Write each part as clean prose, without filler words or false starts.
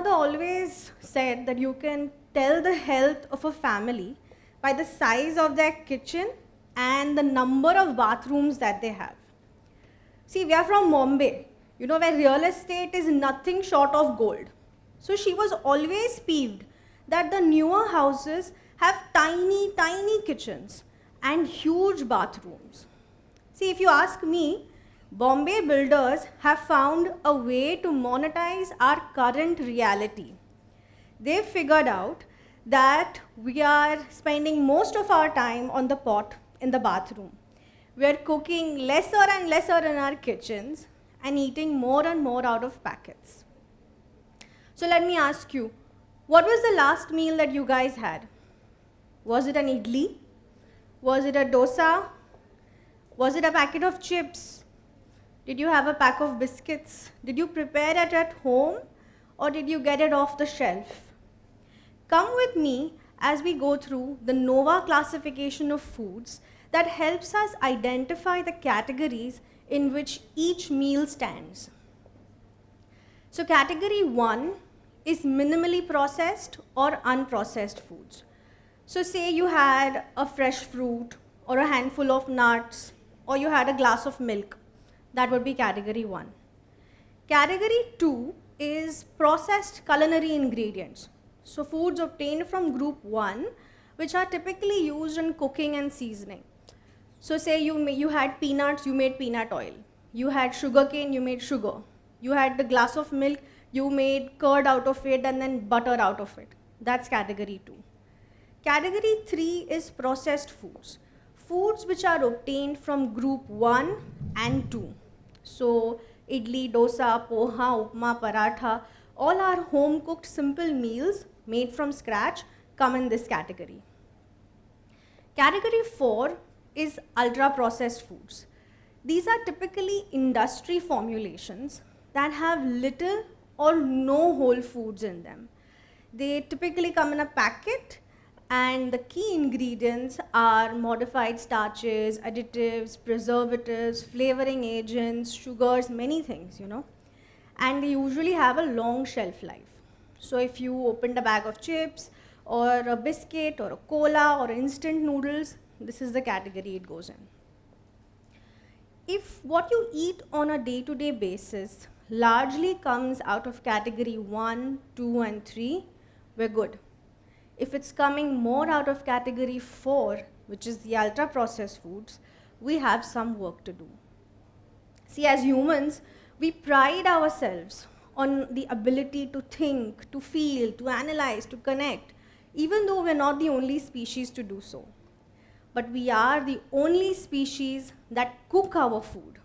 grandmother always said that you can tell the health of a family by the size of their kitchen and the number of bathrooms that they have. See, we are from Bombay, where real estate is nothing short of gold. So she was always peeved that the newer houses have tiny, tiny kitchens and huge bathrooms. See, if you ask me, Bombay builders have found a way to monetize our current reality. They figured out that we are spending most of our time on the pot in the bathroom. We are cooking lesser and lesser in our kitchens and eating more and more out of packets. So let me ask you, what was the last meal that you guys had? Was it an idli? Was it a dosa? Was it a packet of chips? Did you have a pack of biscuits? Did you prepare it at home or did you get it off the shelf? Come with me as we go through the NOVA classification of foods that helps us identify the categories in which each meal stands. So category 1 is minimally processed or unprocessed foods. So say you had a fresh fruit or a handful of nuts or you had a glass of milk. That would be category 1. Category 2 is processed culinary ingredients. So foods obtained from group 1 which are typically used in cooking and seasoning. So say you had peanuts, you made peanut oil. You had sugarcane, you made sugar. You had the glass of milk, you made curd out of it and then butter out of it. That's category 2. Category 3 is processed foods. Foods which are obtained from group 1 and 2. So idli, dosa, poha, upma, paratha, all our home cooked simple meals made from scratch come in this category. Category 4 is ultra processed foods. These are typically industry formulations that have little or no whole foods in them. They typically come in a packet and the key ingredients are modified starches, additives, preservatives, flavoring agents, sugars, many things, And they usually have a long shelf life. So if you opened a bag of chips or a biscuit or a cola or instant noodles, this is the category it goes in. If what you eat on a day-to-day basis largely comes out of category 1, 2 and 3, we're good. If it's coming more out of category 4, which is the ultra processed foods, we have some work to do. See, as humans, we pride ourselves on the ability to think, to feel, to analyze, to connect, even though we're not the only species to do so. But we are the only species that cook our food.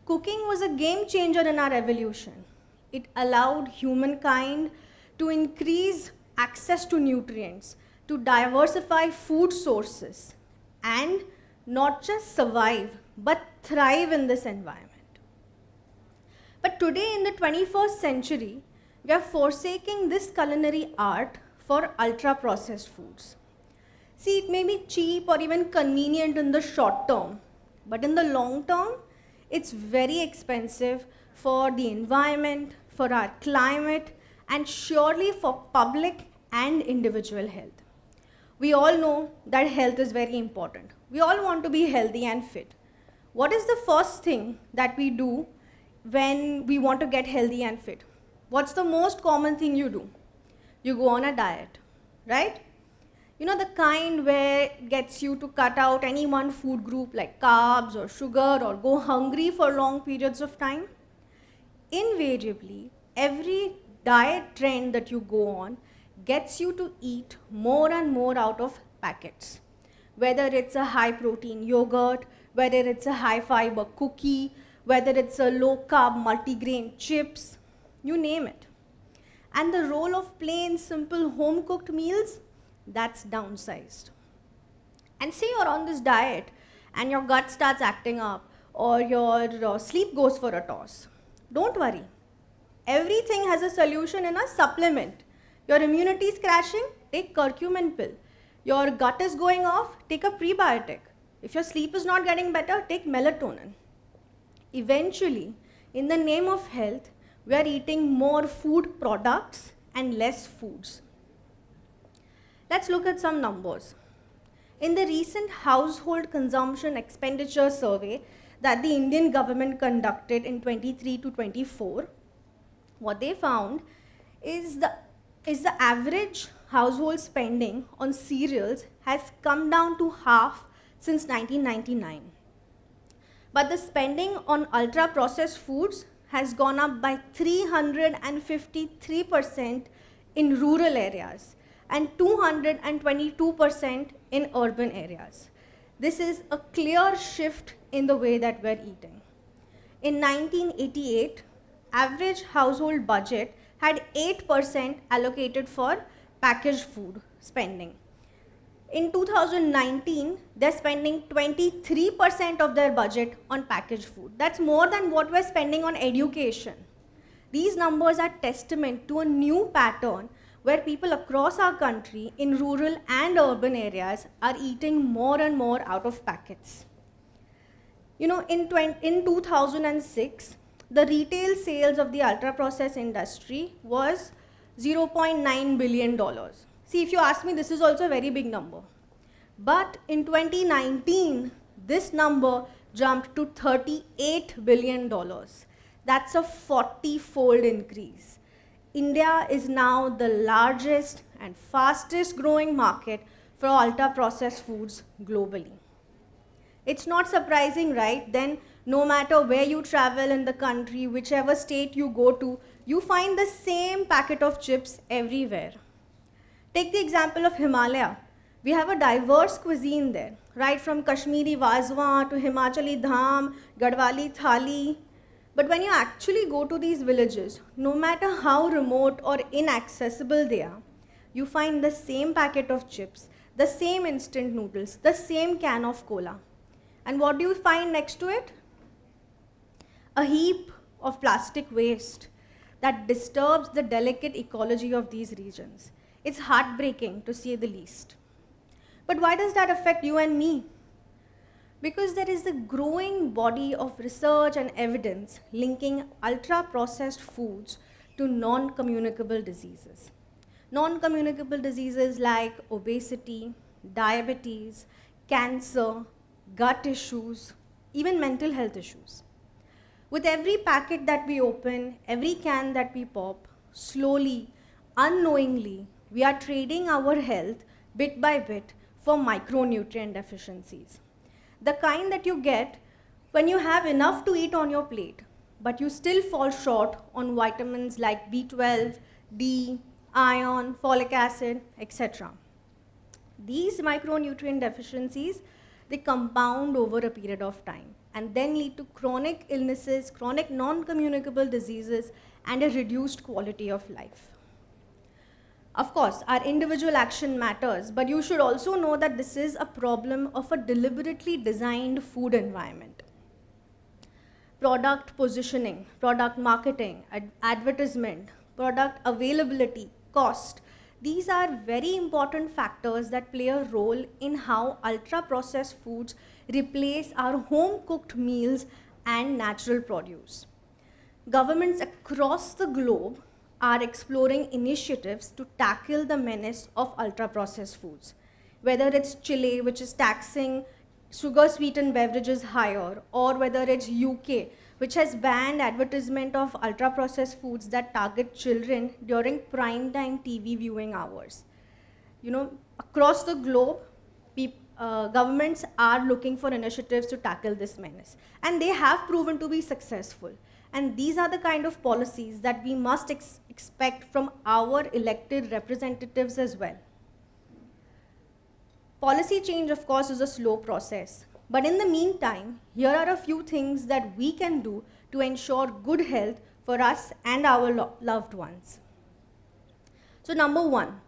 Cooking was a game changer in our evolution. It allowed humankind to increase access to nutrients, to diversify food sources, and not just survive, but thrive in this environment. But today in the 21st century, we are forsaking this culinary art for ultra-processed foods. See, it may be cheap or even convenient in the short term, but in the long term, it's very expensive for the environment, for our climate, and surely for public and individual health. We all know that health is very important. We all want to be healthy and fit. What is the first thing that we do when we want to get healthy and fit? What's the most common thing you do? You go on a diet, right? The kind where it gets you to cut out any one food group like carbs or sugar or go hungry for long periods of time. Invariably, every diet trend that you go on gets you to eat more and more out of packets. Whether it's a high protein yogurt, whether it's a high fiber cookie, whether it's a low carb multigrain chips, you name it. And the role of plain simple home cooked meals, that's downsized. And say you're on this diet and your gut starts acting up or your sleep goes for a toss. Don't worry. Everything has a solution in a supplement. Your immunity is crashing, take curcumin pill. Your gut is going off, take a prebiotic. If your sleep is not getting better, take melatonin. Eventually, in the name of health, We are eating more food products and less foods. Let's look at some numbers. In the recent household consumption expenditure survey that the Indian government conducted in 23 to 24, what they found is the average household spending on cereals has come down to half since 1999. But the spending on ultra-processed foods has gone up by 353% in rural areas and 222% in urban areas. This is a clear shift in the way that we're eating. In 1988, average household budget had 8% allocated for packaged food spending. In 2019, they're spending 23% of their budget on packaged food. That's more than what we're spending on education. These numbers are testament to a new pattern where people across our country in rural and urban areas are eating more and more out of packets. You know, in 2006, the retail sales of the ultra-processed industry was $0.9 billion. See, if you ask me, this is also a very big number. But in 2019, this number jumped to $38 billion. That's a 40-fold increase. India is now the largest and fastest growing market for ultra-processed foods globally. It's not surprising, right? Then no matter where you travel in the country, whichever state you go to, you find the same packet of chips everywhere. Take the example of Himalaya. We have a diverse cuisine there, right from Kashmiri Wazwan to Himachali Dham, Gadwali Thali. But when you actually go to these villages, no matter how remote or inaccessible they are, you find the same packet of chips, the same instant noodles, the same can of cola. And what do you find next to it? A heap of plastic waste that disturbs the delicate ecology of these regions. It's heartbreaking, to say the least. But why does that affect you and me? Because there is a growing body of research and evidence linking ultra-processed foods to non-communicable diseases. Non-communicable diseases like obesity, diabetes, cancer, gut issues, even mental health issues. With every packet that we open, every can that we pop, slowly, unknowingly, we are trading our health bit by bit for micronutrient deficiencies. The kind that you get when you have enough to eat on your plate, but you still fall short on vitamins like B12, D, iron, folic acid, etc. These micronutrient deficiencies, they compound over a period of time and then lead to chronic illnesses, chronic non-communicable diseases, and a reduced quality of life. Of course, our individual action matters, but you should also know that this is a problem of a deliberately designed food environment. Product positioning, product marketing, advertisement, product availability, cost, these are very important factors that play a role in how ultra-processed foods replace our home-cooked meals and natural produce. Governments across the globe are exploring initiatives to tackle the menace of ultra-processed foods. Whether it's Chile, which is taxing sugar-sweetened beverages higher, or whether it's UK, which has banned advertisement of ultra-processed foods that target children during prime-time TV viewing hours. You know, across the globe, governments are looking for initiatives to tackle this menace, and they have proven to be successful. And these are the kind of policies that we must expect from our elected representatives as well. Policy change, of course, is a slow process. But in the meantime, here are a few things that we can do to ensure good health for us and our loved ones. So number one,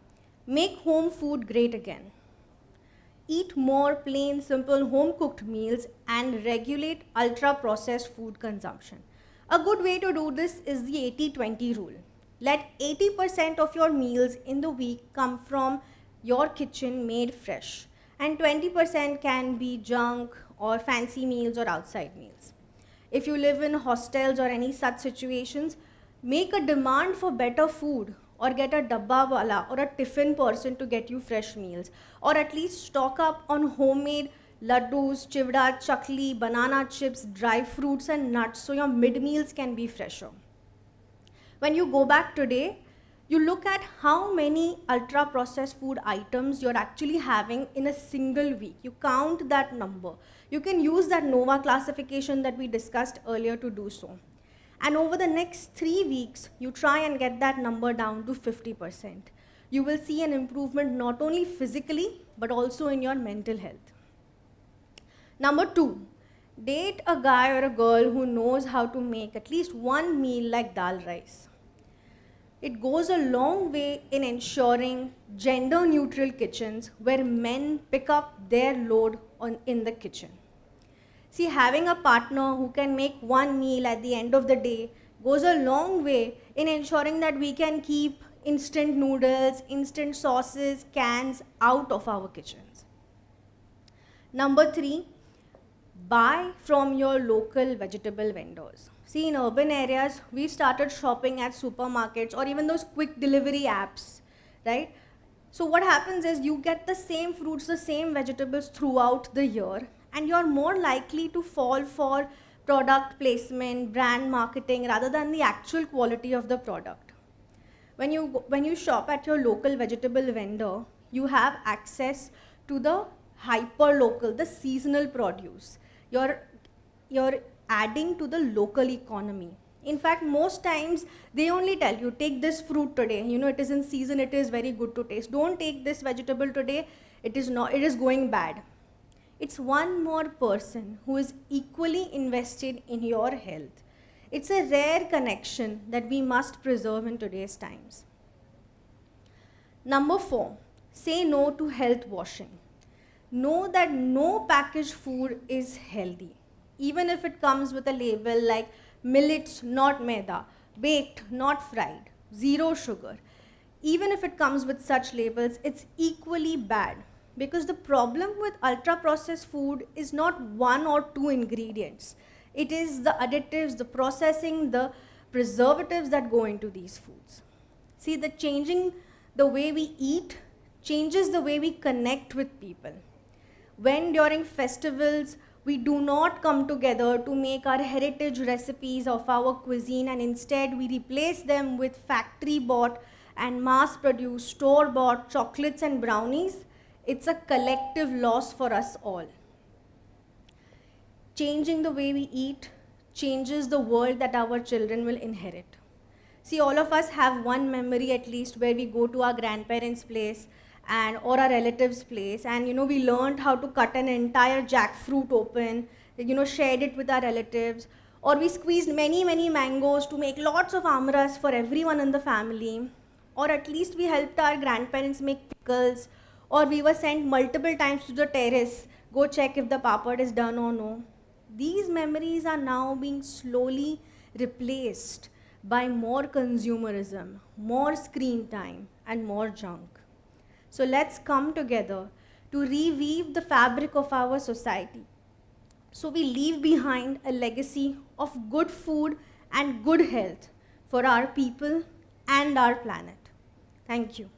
make home food great again. Eat more plain, simple, home-cooked meals and regulate ultra-processed food consumption. A good way to do this is the 80-20 rule. Let 80% of your meals in the week come from your kitchen made fresh, and 20% can be junk or fancy meals or outside meals. If you live in hostels or any such situations, Make a demand for better food, or get a dabba wala or a tiffin person to get you fresh meals, or at least stock up on homemade laddus, chivda, chakli, banana chips, dry fruits and nuts so your mid meals can be fresher. When you go back today, you look at how many ultra processed food items you're actually having in a single week. You count that number. You can use that NOVA classification that we discussed earlier to do so. And over the next 3 weeks, you try and get that number down to 50%. You will see an improvement not only physically, but also in your mental health. Number 2, date a guy or a girl who knows how to make at least one meal like dal rice. It goes a long way in ensuring gender-neutral kitchens where men pick up their load in the kitchen. See, having a partner who can make one meal at the end of the day goes a long way in ensuring that we can keep instant noodles, instant sauces, cans out of our kitchens. Number 3, buy from your local vegetable vendors. See, in urban areas, we started shopping at supermarkets or even those quick delivery apps, right? So what happens is you get the same fruits, the same vegetables throughout the year, and you're more likely to fall for product placement, brand marketing, rather than the actual quality of the product. When you shop at your local vegetable vendor, you have access to the hyper local, the seasonal produce. You're adding to the local economy. In fact, most times they only tell you, take this fruit today. You know, it is in season, it is very good to taste. Don't take this vegetable today, it is going bad. It's one more person who is equally invested in your health. It's a rare connection that we must preserve in today's times. Number 4, say no to health washing. Know that no packaged food is healthy, even if it comes with a label like millets, not maida, baked, not fried, 0 sugar. Even if it comes with such labels, it's equally bad, because the problem with ultra processed food is not 1 or 2 ingredients. It is the additives, the processing, the preservatives that go into these foods. See, the changing the way we eat changes the way we connect with people. When during festivals, we do not come together to make our heritage recipes of our cuisine, and instead we replace them with factory-bought and mass-produced, store-bought chocolates and brownies, it's a collective loss for us all. Changing the way we eat changes the world that our children will inherit. See, all of us have one memory at least where we go to our grandparents' place or our relatives' place, and we learned how to cut an entire jackfruit open, shared it with our relatives, or we squeezed many mangoes to make lots of amras for everyone in the family, or at least we helped our grandparents make pickles, or we were sent multiple times to the terrace, go check if the papad is done or no. These memories are now being slowly replaced by more consumerism, more screen time, and more junk. So let's come together to reweave the fabric of our society, so we leave behind a legacy of good food and good health for our people and our planet. Thank you.